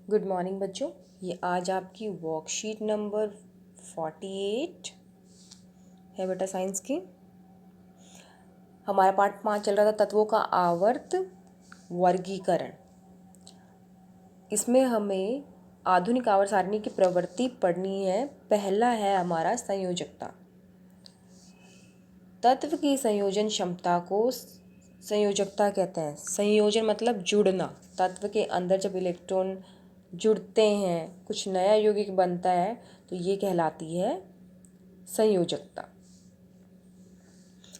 Good morning बच्चों। ये आज आपकी वर्कशीट नंबर 48 है बेटा साइंस की। हमारा पार्ट 5 चल रहा था तत्वों का आवर्त वर्गीकरण। इसमें हमें आधुनिक आवर्त सारणी की प्रवृत्ति पढ़नी है। पहला है हमारा संयोजकता। तत्व की संयोजन क्षमता को संयोजकता कहते हैं। संयोजन मतलब जुड़ना। तत्व के अंदर जब इलेक्ट्रॉन जुड़ते हैं, कुछ नया यौगिक बनता है, तो ये कहलाती है संयोजकता।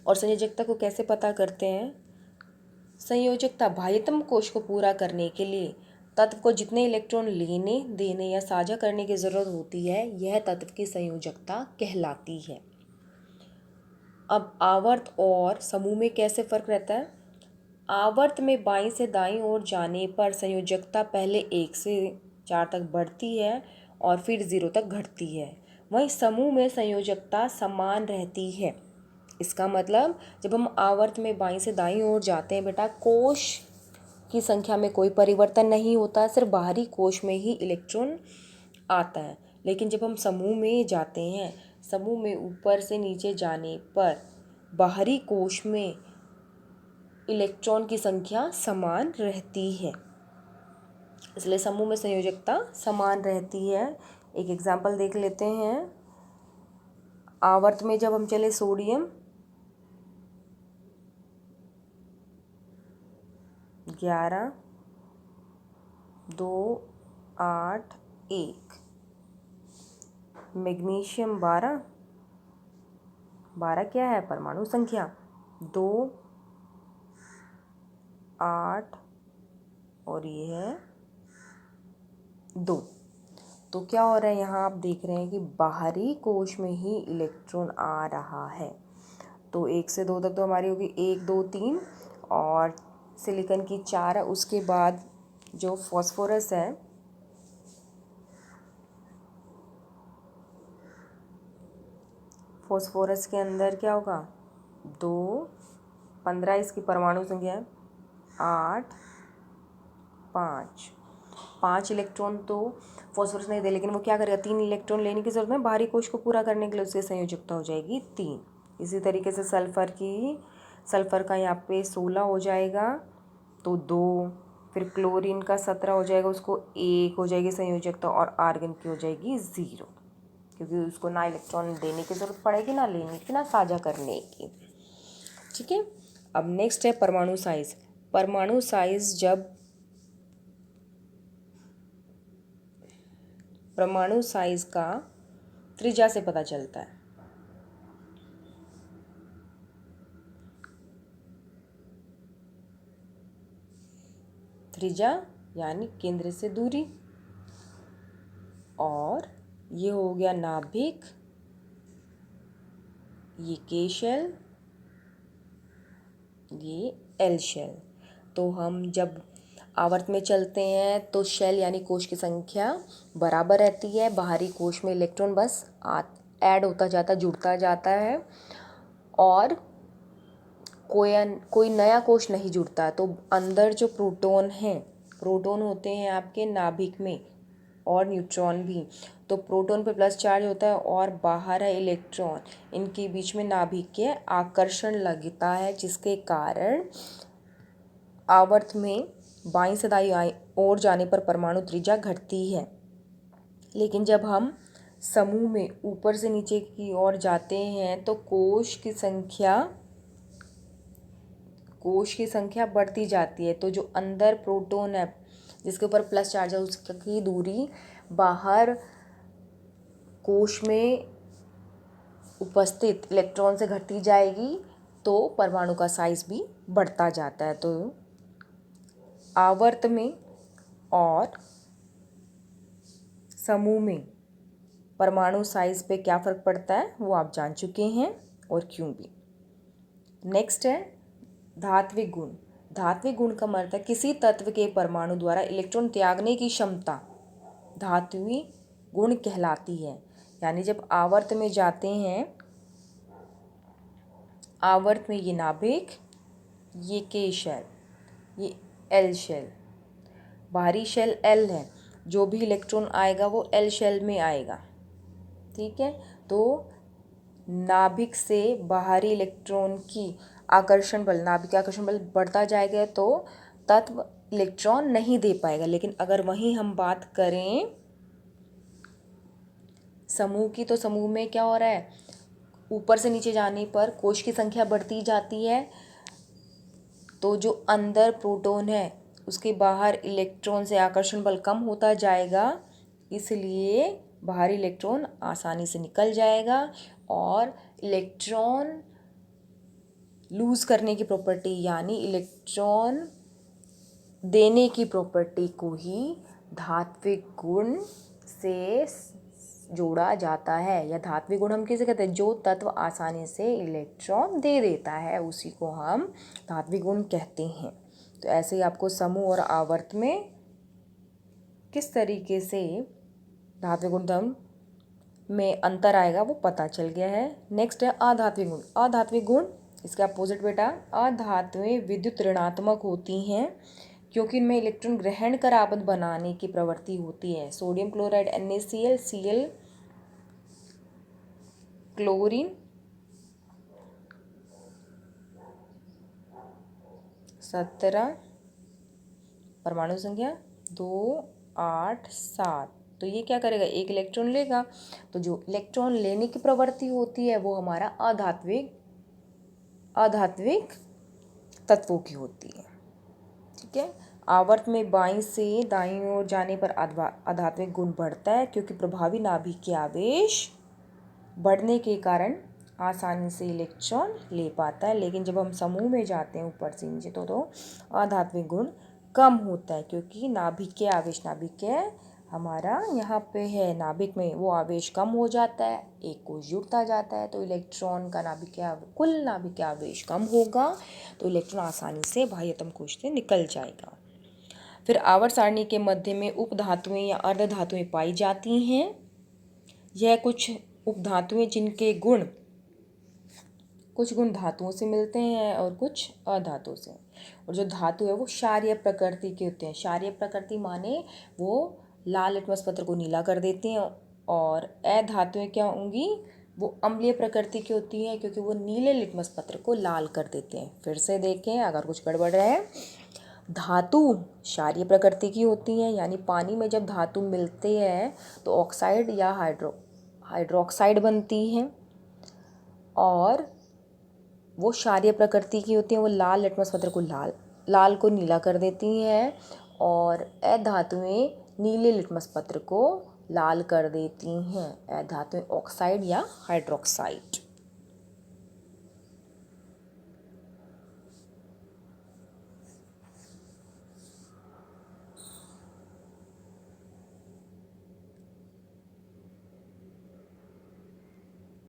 और संयोजकता को कैसे पता करते हैं? संयोजकता बाह्यतम कोश को पूरा करने के लिए तत्व को जितने इलेक्ट्रॉन लेने, देने या साझा करने की ज़रूरत होती है, यह तत्व की संयोजकता कहलाती है। अब आवर्त और समूह में कैसे फ़र्क रहता है? आवर्त में बाईं से दाईं ओर जाने पर संयोजकता पहले 1 से 4 तक बढ़ती है और फिर 0 तक घटती है। वहीं समूह में संयोजकता समान रहती है। इसका मतलब जब हम आवर्त में बाईं से दाईं ओर जाते हैं बेटा, कोश की संख्या में कोई परिवर्तन नहीं होता, सिर्फ बाहरी कोश में ही इलेक्ट्रॉन आता है। लेकिन जब हम समूह में जाते हैं, समूह में ऊपर से नीचे जाने पर बाहरी कोश में इलेक्ट्रॉन की संख्या समान रहती है, इसलिए समूह में संयोजकता समान रहती है। एक एग्जाम्पल देख लेते हैं। आवर्त में जब हम चले सोडियम 11 2 8 1, मैग्नीशियम 12 क्या है परमाणु संख्या, 2 8 और ये है 2। तो क्या हो रहा है यहाँ, आप देख रहे हैं कि बाहरी कोश में ही इलेक्ट्रॉन आ रहा है। तो 1 से 2 तक तो हमारी होगी 1 2 3 और सिलिकॉन की 4 है। उसके बाद जो फॉस्फोरस है, फॉस्फोरस के अंदर क्या होगा 2 15, इसकी परमाणु संख्या है 8 5 इलेक्ट्रॉन तो फॉस्फोरस नहीं दे, लेकिन वो क्या करेगा, 3 इलेक्ट्रॉन लेने की जरूरत है बाहरी कोश को पूरा करने के लिए, उसकी संयोजकता हो जाएगी 3। इसी तरीके से सल्फर का यहाँ पे 16 हो जाएगा तो 2, फिर क्लोरीन का 17 हो जाएगा, उसको 1 हो जाएगी संयोजकता, और आर्गन की हो जाएगी 0, क्योंकि उसको ना इलेक्ट्रॉन देने की ज़रूरत पड़ेगी, ना लेने की, ना साझा करने की। ठीक है। अब नेक्स्ट है परमाणु साइज। परमाणु साइज जब परमाणु साइज का त्रिज्या से पता चलता है। त्रिज्या यानी केंद्र से दूरी, और ये हो गया नाभिक, ये के शेल, ये एल शेल। तो हम जब आवर्त में चलते हैं तो शेल यानी कोश की संख्या बराबर रहती है, बाहरी कोश में इलेक्ट्रॉन बस ऐड होता जाता, जुड़ता जाता है, और कोई नया कोश नहीं जुड़ता। तो अंदर जो प्रोटॉन होते हैं आपके नाभिक में, और न्यूट्रॉन भी। तो प्रोटॉन पे प्लस चार्ज होता है और बाहर है इलेक्ट्रॉन, इनके बीच में नाभिक के आकर्षण लगता है, जिसके कारण आवर्त में बाईं से दाईं ओर जाने पर परमाणु त्रिज्या घटती है। लेकिन जब हम समूह में ऊपर से नीचे की ओर जाते हैं तो कोश की संख्या बढ़ती जाती है। तो जो अंदर प्रोटॉन है जिसके ऊपर प्लस चार्ज है, उसकी दूरी बाहर कोश में उपस्थित इलेक्ट्रॉन से घटती जाएगी, तो परमाणु का साइज भी बढ़ता जाता है। तो आवर्त में और समूह में परमाणु साइज पे क्या फ़र्क पड़ता है वो आप जान चुके हैं, और क्यों भी। नेक्स्ट है धात्विक गुण। धात्विक गुण का मतलब है किसी तत्व के परमाणु द्वारा इलेक्ट्रॉन त्यागने की क्षमता धात्विक गुण कहलाती है। यानी जब आवर्त में जाते हैं, आवर्त में ये नाभिक, ये के शेल, ये एल शेल, बाहरी शेल एल है, जो भी इलेक्ट्रॉन आएगा वो एल शेल में आएगा। ठीक है, तो नाभिक से बाहरी इलेक्ट्रॉन की आकर्षण बल, नाभिक का आकर्षण बल बढ़ता जाएगा तो तत्व इलेक्ट्रॉन नहीं दे पाएगा। लेकिन अगर वहीं हम बात करें समूह की, तो समूह में क्या हो रहा है, ऊपर से नीचे जाने पर कोश की संख्या बढ़ती जाती है, तो जो अंदर प्रोटॉन है उसके बाहर इलेक्ट्रॉन से आकर्षण बल कम होता जाएगा, इसलिए बाहरी इलेक्ट्रॉन आसानी से निकल जाएगा और इलेक्ट्रॉन लूज करने की प्रॉपर्टी यानी इलेक्ट्रॉन देने की प्रॉपर्टी को ही धात्विक गुण से जोड़ा जाता है। या धात्विक गुण हम किसे कहते हैं, जो तत्व आसानी से इलेक्ट्रॉन दे देता है उसी को हम धात्विक गुण कहते हैं। तो ऐसे ही आपको समूह और आवर्त में किस तरीके से धात्विक गुणधर्म में अंतर आएगा वो पता चल गया है। नेक्स्ट है अधात्विक गुण। अधात्विक गुण इसका अपोजिट बेटा, अधातुएं विद्युत ऋणात्मक होती हैं क्योंकि इनमें इलेक्ट्रॉन ग्रहण कर आबद्ध बनाने की प्रवृत्ति होती है। Sodium chloride NaCl, Cl chlorine 17, परमाणु संख्या 2, 8, 7। तो ये क्या करेगा, एक इलेक्ट्रॉन लेगा, तो जो इलेक्ट्रॉन लेने की प्रवृत्ति होती है वो हमारा अधात्विक तत्वों की होती है। ठीक है, आवर्त में बाईं से दाईं ओर जाने पर अधात्विक गुण बढ़ता है क्योंकि प्रभावी नाभिक के आवेश बढ़ने के कारण आसानी से इलेक्ट्रॉन ले पाता है। लेकिन जब हम समूह में जाते हैं ऊपर से नीचे तो अधात्विक गुण कम होता है क्योंकि नाभिक के आवेश, नाभिक के हमारा यहाँ पे है, नाभिक में वो आवेश कम हो जाता है, एक कोश जुड़ता जाता है, तो इलेक्ट्रॉन का कुल नाभिक के आवेश कम होगा, तो इलेक्ट्रॉन आसानी से बाह्यतम कोश से निकल जाएगा। फिर आवर्त सारणी के मध्य में उपधातुएं या अर्धधातुएं पाई जाती हैं। यह कुछ उपधातुएं जिनके गुण, कुछ गुण धातुओं से मिलते हैं और कुछ अधातु से। और जो धातु है वो क्षारीय प्रकृति के होते हैं। क्षारीय प्रकृति माने वो लाल लिटमस पत्र को नीला कर देते हैं, और अधातुएं क्या होंगी, वो अम्लीय प्रकृति की होती हैं क्योंकि वो नीले लिटमस पत्र को लाल कर देते हैं। फिर से देखें अगर कुछ गड़बड़ है, धातु क्षारीय प्रकृति की होती हैं, यानी पानी में जब धातु मिलते हैं तो ऑक्साइड या हाइड्रोक्साइड बनती हैं, और वो क्षारीय प्रकृति की होती हैं, वो लाल लिटमस पत्र को लाल को नीला कर देती हैं, और अधातुएं नीले लिटमस पत्र को लाल कर देती हैं। अधातुएं ऑक्साइड या हाइड्रोक्साइड।